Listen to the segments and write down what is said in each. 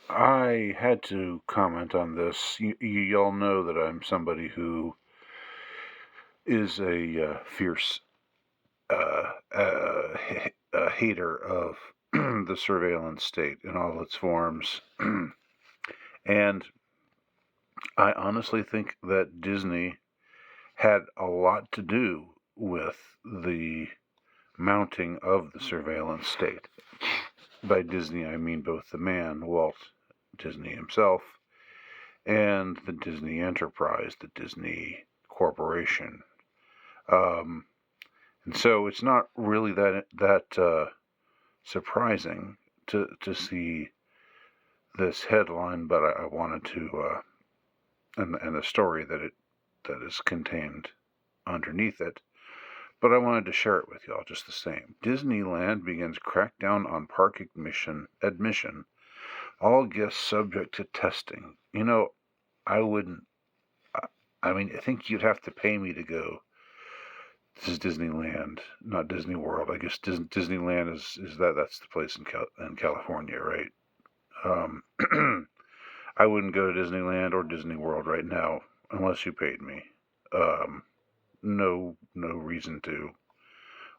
I had to comment on this. Y'all know that I'm somebody who is a fierce hater of the surveillance state in all its forms. And I honestly think that Disney had a lot to do with the mounting of the surveillance state. By Disney, I mean both the man, Walt Disney himself, and the Disney enterprise, the Disney Corporation. Um, and so it's not really that surprising to see this headline, but I wanted to and the story that is contained underneath it. But I wanted to share it with y'all just the same. Disneyland begins crackdown on park admission. All guests subject to testing. I wouldn't. I mean, I think you'd have to pay me to go. This is Disneyland, not Disney World. I guess Disneyland is that's the place in California, right? Um, I wouldn't go to Disneyland or Disney World right now unless you paid me. Um, no reason to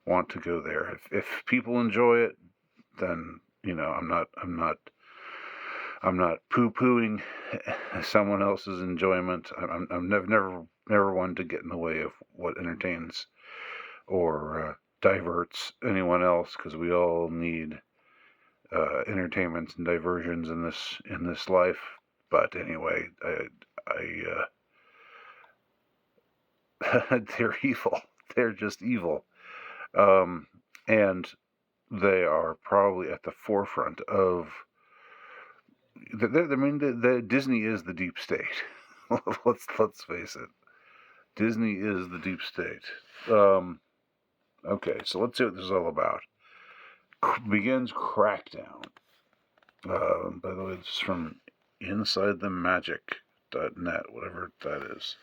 want to go there. If people enjoy it, then I'm not poo-pooing someone else's enjoyment. I'm never one to get in the way of what entertains or diverts anyone else, because we all need entertainments and diversions in this life. But anyway, they're evil. They're just evil, um, and they are probably at the forefront of. I mean, the Disney is the deep state. let's face it. Disney is the deep state. Okay, so let's see what this is all about. Begins crackdown. By the way, this is from InsideTheMagic.net, whatever that is.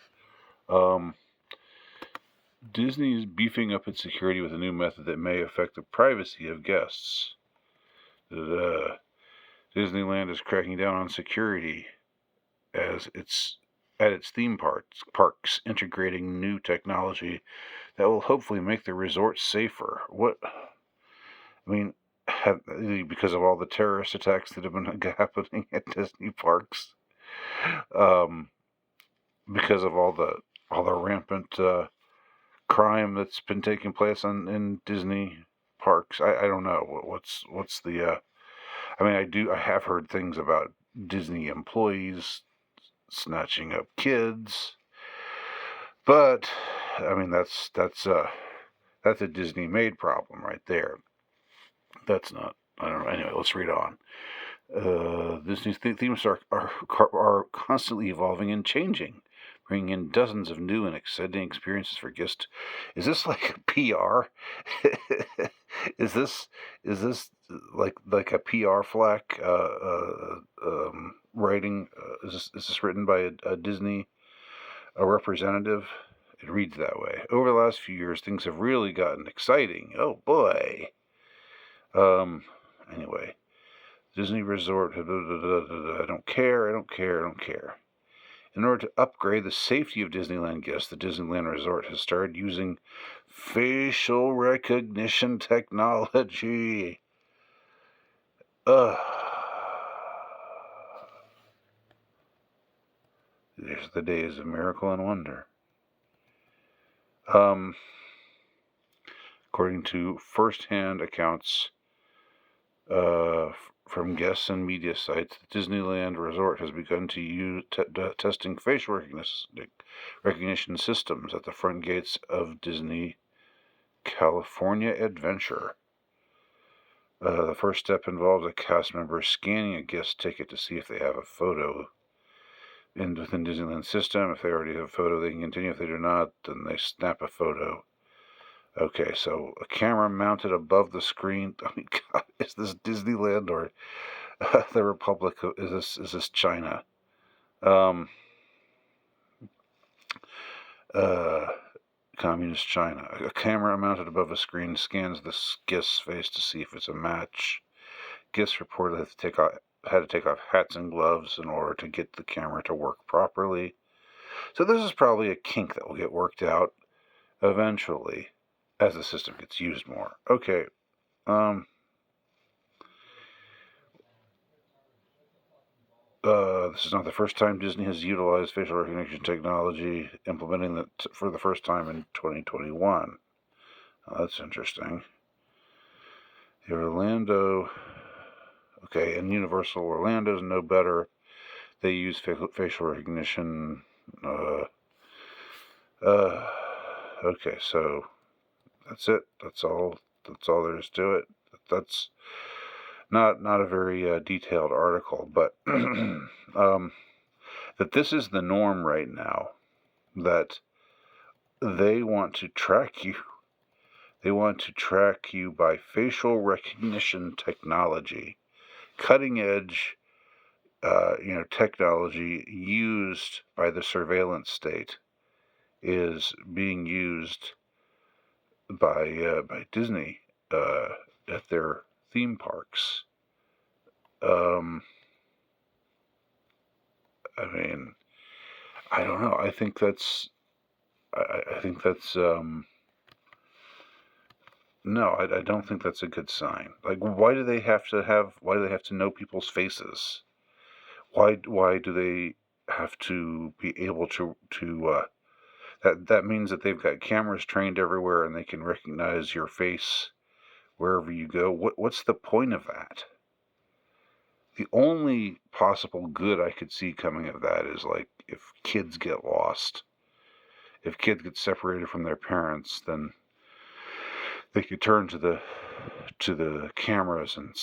Disney is beefing up its security with a new method that may affect the privacy of guests. Disneyland is cracking down on security as it's at its theme parks, integrating new technology that will hopefully make the resort safer. What? I mean, because of all the terrorist attacks that have been happening at Disney parks, um, because of all the rampant crime that's been taking place in Disney parks. I don't know what's the. I mean, I have heard things about Disney employees snatching up kids, but I mean that's a Disney made problem right there. That's not. I don't know. Anyway, let's read on. Disney's themes are constantly evolving and changing, bringing in dozens of new and exciting experiences for guests. Is this like a PR? is this like a PR flack writing? Is this written by a Disney representative? It reads that way. Over the last few years, things have really gotten exciting. Oh boy. Um. Anyway, Disney Resort. I don't care. I don't care. I don't care. In order to upgrade the safety of Disneyland guests, the Disneyland Resort has started using facial recognition technology. Ugh. There's the days of miracle and wonder. According to first-hand accounts from guests and media sites, the Disneyland Resort has begun to use testing facial recognition systems at the front gates of Disney California Adventure. The first step involves a cast member scanning a guest ticket to see if they have a photo within Disneyland system. If they already have a photo, they can continue. If they do not, then they snap a photo. Okay, so a camera mounted above the screen. I mean, God, is this Disneyland or the Republic? Is this China? Communist China. A camera mounted above a screen scans the guest's face to see if it's a match. Guests reportedly have to take had to take off hats and gloves in order to get the camera to work properly. So this is probably a kink that will get worked out eventually as the system gets used more. Okay. This is not the first time Disney has utilized facial recognition technology, implementing it for the first time in 2021. That's interesting. The Orlando, okay, and Universal Orlando's no better. They use facial recognition. Okay, so that's it. That's all there is to it. That's not a very detailed article, but that this is the norm right now. That they want to track you. They want to track you by facial recognition technology, cutting edge, technology used by the surveillance state is being used by Disney at their theme parks. I mean, I don't know. I think that's. No, I don't think that's a good sign. Like, why do they have to know people's faces? Why do they have to be able to that means that they've got cameras trained everywhere and they can recognize your face wherever you go. What's the point of that? The only possible good I could see coming of that is like if kids get lost, if kids get separated from their parents, then they could turn to the cameras and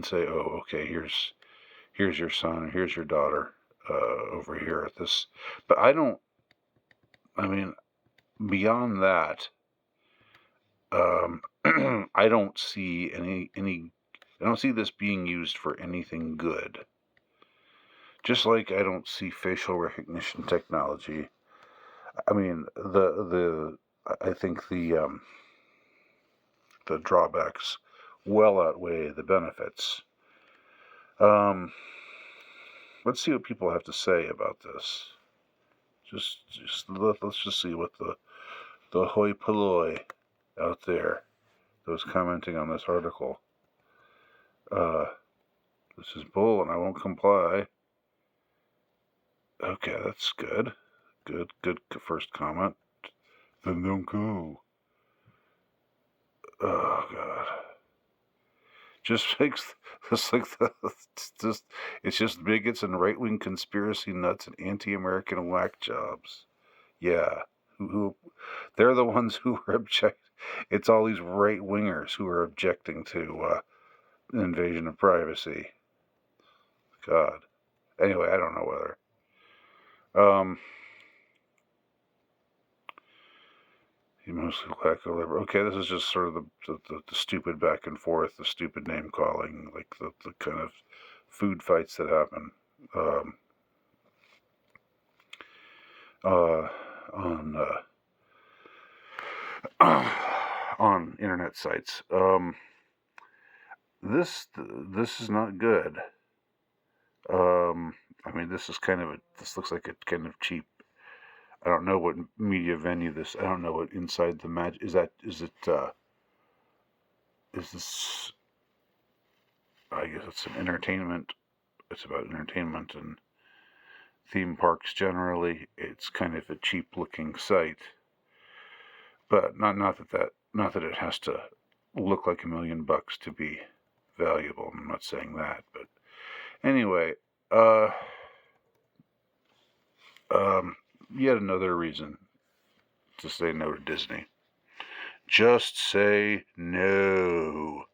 say, oh, okay, here's your son, here's your daughter over here at this. But beyond that, I don't see I don't see this being used for anything good. Just like I don't see facial recognition technology. I mean, I think the drawbacks well outweigh the benefits. Let's see what people have to say about this. Let's just see what the hoi polloi out there that was commenting on this article. This is bull and I won't comply. Okay, that's good. Good first comment. Then don't go. Oh God. Just makes this like it's just bigots and right wing conspiracy nuts and anti-American whack jobs. Yeah, who they're the ones who are object. It's all these right wingers who are objecting to invasion of privacy. God. Anyway, I don't know whether. You mostly lack a liberal. Okay, this is just sort of the stupid back and forth, the stupid name calling, like the kind of food fights that happen on internet sites. This is not good. This is this looks like a kind of cheap. I don't know what media venue this. I don't know what inside the match is. Is this? I guess it's an entertainment. It's about entertainment and theme parks generally. It's kind of a cheap looking site, but not that it has to look like $1 million to be valuable. I'm not saying that, but anyway, yet another reason to say no to Disney. Just say no.